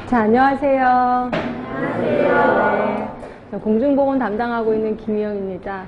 자, 안녕하세요. 안녕하세요. 네, 공중보건 담당하고 있는 김희영입니다.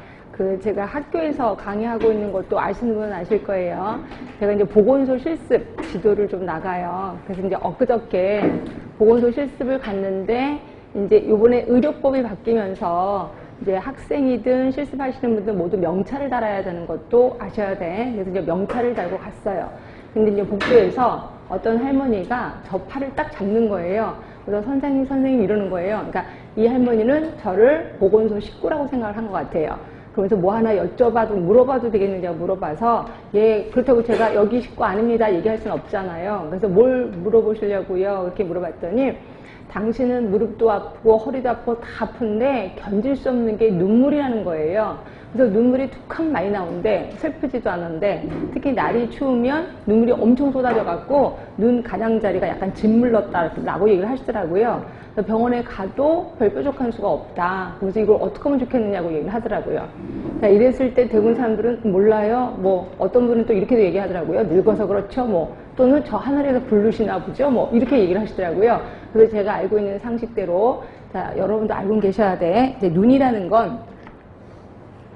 제가 학교에서 강의하고 있는 것도 아시는 분은 아실 거예요. 제가 이제 보건소 실습 지도를 좀 나가요. 그래서 이제 엊그저께 보건소 실습을 갔는데, 이제 요번에 의료법이 바뀌면서 이제 학생이든 실습하시는 분들 모두 명찰을 달아야 되는 것도 아셔야 돼. 그래서 이제 명찰을 달고 갔어요. 근데 이제 복도에서 어떤 할머니가 저 팔을 딱 잡는 거예요. 그래서 선생님 이러는 거예요. 그러니까 이 할머니는 저를 보건소 식구라고 생각을 한 것 같아요. 그러면서 뭐 하나 여쭤봐도 물어봐도 되겠느냐고 물어봐서, 예, 그렇다고 제가 여기 식구 아닙니다 얘기할 수는 없잖아요. 그래서 뭘 물어보시려고요? 이렇게 물어봤더니, 당신은 무릎도 아프고 허리도 아프고 다 아픈데 견딜 수 없는 게 눈물이라는 거예요. 그래서 눈물이 툭하면 많이 나오는데 슬프지도 않은데, 특히 날이 추우면 눈물이 엄청 쏟아져갖고 눈 가장자리가 약간 짓물렀다라고 얘기를 하시더라고요. 그래서 병원에 가도 별 뾰족한 수가 없다. 그래서 이걸 어떻게 하면 좋겠느냐고 얘기를 하더라고요. 이랬을 때 대부분 사람들은 몰라요. 뭐 어떤 분은 또 이렇게도 얘기하더라고요. 늙어서 그렇죠. 뭐 또는 저 하늘에서 부르시나 보죠. 뭐 이렇게 얘기를 하시더라고요. 그래서 제가 알고 있는 상식대로, 자, 여러분도 알고 계셔야 돼. 이제 눈이라는 건,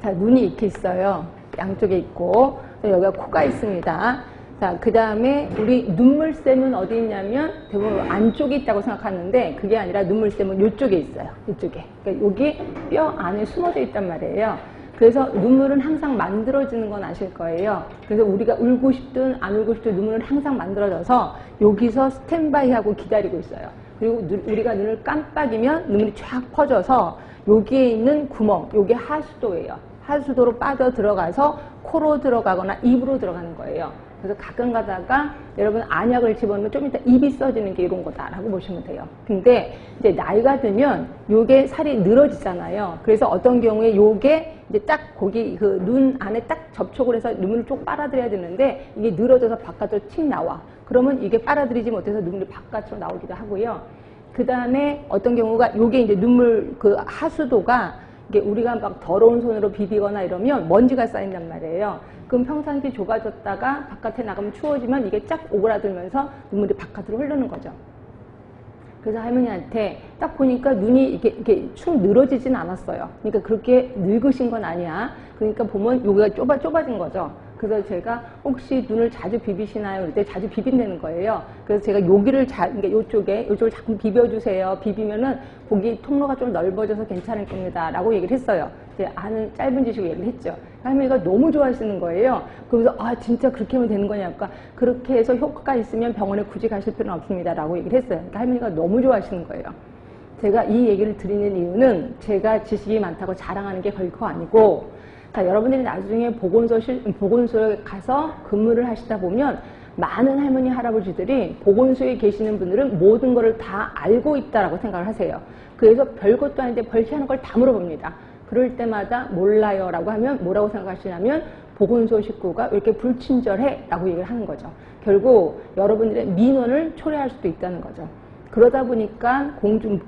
자, 눈이 이렇게 있어요. 양쪽에 있고, 여기가 코가 있습니다. 자, 그 다음에 우리 눈물샘은 어디 있냐면 대부분 안쪽에 있다고 생각하는데, 그게 아니라 눈물샘은 이쪽에 있어요. 이쪽에. 그러니까 여기 뼈 안에 숨어져 있단 말이에요. 그래서 눈물은 항상 만들어지는 건 아실 거예요. 그래서 우리가 울고 싶든 안 울고 싶든 눈물은 항상 만들어져서 여기서 스탠바이하고 기다리고 있어요. 그리고 우리가 눈을 깜빡이면 눈물이 쫙 퍼져서 여기에 있는 구멍, 요게 하수도예요. 하수도로 빠져 들어가서 코로 들어가거나 입으로 들어가는 거예요. 그래서 가끔 가다가 여러분 안약을 집어넣으면 좀 이따 입이 써지는 게 이런 거다라고 보시면 돼요. 근데 이제 나이가 들면 요게 살이 늘어지잖아요. 그래서 어떤 경우에 요게 이제 딱 거기 그 눈 안에 딱 접촉을 해서 눈물을 쭉 빨아들여야 되는데, 이게 늘어져서 바깥으로 틱 나와. 그러면 이게 빨아들이지 못해서 눈물이 바깥으로 나오기도 하고요. 그 다음에 어떤 경우가 요게 이제 눈물 그 하수도가 이게 우리가 막 더러운 손으로 비비거나 이러면 먼지가 쌓인단 말이에요. 그럼 평상시 좁아졌다가 바깥에 나가면 추워지면 이게 쫙 오그라들면서 눈물이 바깥으로 흐르는 거죠. 그래서 할머니한테 딱 보니까 눈이 이렇게 축 늘어지진 않았어요. 그러니까 그렇게 늙으신 건 아니야. 그러니까 보면 여기가 좁아진 거죠. 그래서 제가 혹시 눈을 자주 비비시나요? 그럴 때 자주 비빈다는 거예요. 그래서 제가 여기를 그러니까 요쪽을 자꾸 비벼주세요. 비비면은 거기 통로가 좀 넓어져서 괜찮을 겁니다. 라고 얘기를 했어요. 이제 아는 짧은 지식으로 얘기를 했죠. 할머니가 너무 좋아하시는 거예요. 그러면서, 아, 진짜 그렇게 하면 되는 거냐니까, 그렇게 해서 효과가 있으면 병원에 굳이 가실 필요는 없습니다. 라고 얘기를 했어요. 그러니까 할머니가 너무 좋아하시는 거예요. 제가 이 얘기를 드리는 이유는 제가 지식이 많다고 자랑하는 게 결코 아니고, 자, 여러분들이 나중에 보건소에 가서 근무를 하시다 보면 많은 할머니, 할아버지들이 보건소에 계시는 분들은 모든 거를 다 알고 있다라고 생각을 하세요. 그래서 별것도 아닌데 별희한한 걸 다 물어봅니다. 그럴 때마다 몰라요 라고 하면 뭐라고 생각하시냐면, 보건소 식구가 왜 이렇게 불친절해? 라고 얘기를 하는 거죠. 결국 여러분들의 민원을 초래할 수도 있다는 거죠. 그러다 보니까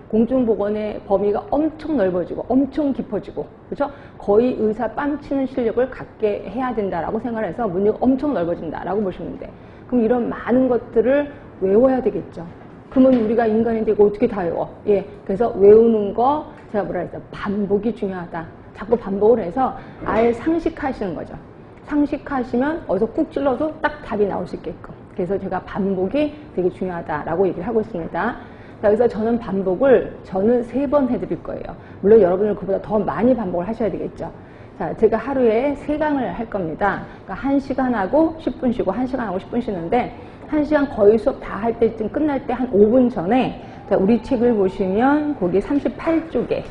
공중보건의 범위가 엄청 넓어지고 엄청 깊어지고, 그렇죠? 거의 의사 뺨치는 실력을 갖게 해야 된다라고 생각을 해서 문제가 엄청 넓어진다라고 보시면 돼. 그럼 이런 많은 것들을 외워야 되겠죠. 그러면 우리가 인간인데 이거 어떻게 다 외워? 예, 그래서 외우는 거, 제가 뭐라 했죠? 반복이 중요하다. 자꾸 반복을 해서 아예 상식하시는 거죠. 상식하시면 어디서 꾹 찔러도 딱 답이 나올 수 있게끔. 그래서 제가 반복이 되게 중요하다라고 얘기를 하고 있습니다. 자, 그래서 저는 3번 해드릴 거예요. 물론 여러분은 그보다 더 많이 반복을 하셔야 되겠죠. 자, 제가 하루에 3강을 할 겁니다. 그러니까 1시간 하고 10분 쉬고 1시간 하고 10분 쉬는데, 1시간 거의 수업 다 할 때쯤 끝날 때 한 5분 전에, 자, 우리 책을 보시면 거기 38쪽에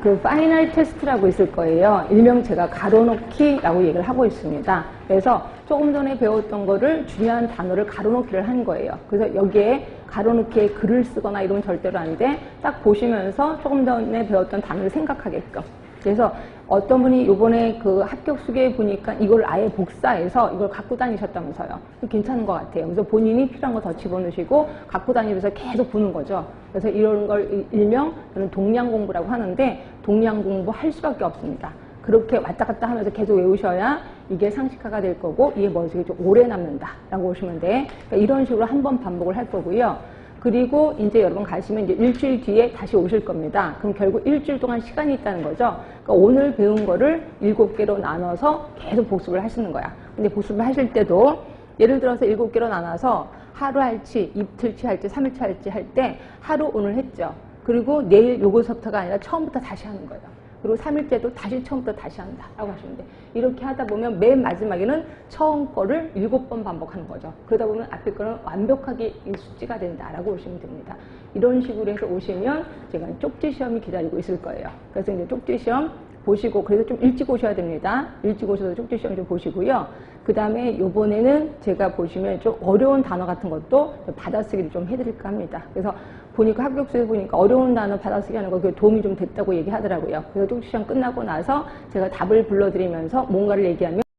그 파이널 테스트라고 있을 거예요. 일명 제가 가로놓기라고 얘기를 하고 있습니다. 그래서 조금 전에 배웠던 거를 중요한 단어를 가로놓기를 한 거예요. 그래서 여기에 가로놓기에 글을 쓰거나 이러면 절대로 안 돼. 딱 보시면서 조금 전에 배웠던 단어를 생각하게끔. 그래서 어떤 분이 요번에 그 합격수기에 보니까 이걸 아예 복사해서 이걸 갖고 다니셨다면서요. 괜찮은 것 같아요. 그래서 본인이 필요한 거 더 집어넣으시고 갖고 다니면서 계속 보는 거죠. 그래서 이런 걸 일명 저는 동량 공부라고 하는데, 동량 공부 할 수밖에 없습니다. 그렇게 왔다 갔다 하면서 계속 외우셔야 이게 상식화가 될 거고 이게 머릿속에 좀 오래 남는다라고 보시면 돼. 그러니까 이런 식으로 한 번 반복을 할 거고요. 그리고 이제 여러분 가시면 이제 일주일 뒤에 다시 오실 겁니다. 그럼 결국 일주일 동안 시간이 있다는 거죠. 그러니까 오늘 배운 거를 7개로 나눠서 계속 복습을 하시는 거야. 근데 복습을 하실 때도 예를 들어서 7개로 나눠서 하루 할지, 이틀치 할지, 3일치 할지 할 때 하루 오늘 했죠. 그리고 내일 요거서부터가 아니라 처음부터 다시 하는 거예요. 그리고 3일째도 다시 처음부터 다시 한다라고 하시면 돼요. 이렇게 하다 보면 맨 마지막에는 처음 거를 7번 반복하는 거죠. 그러다 보면 앞에 거는 완벽하게 숙지가 된다라고 보시면 됩니다. 이런 식으로 해서 오시면 제가 쪽지 시험이 기다리고 있을 거예요. 그래서 이제 쪽지 시험 보시고, 그래서 좀 일찍 오셔야 됩니다. 일찍 오셔서 쪽지 시험 좀 보시고요. 그 다음에 요번에는 제가 보시면 좀 어려운 단어 같은 것도 받아쓰기를 좀 해드릴까 합니다. 그래서 보니까 합격수에 보니까 어려운 단어 받아쓰기 하는 거 그게 도움이 좀 됐다고 얘기하더라고요. 그래서 쪽지 시험 끝나고 나서 제가 답을 불러드리면서 뭔가를 얘기하면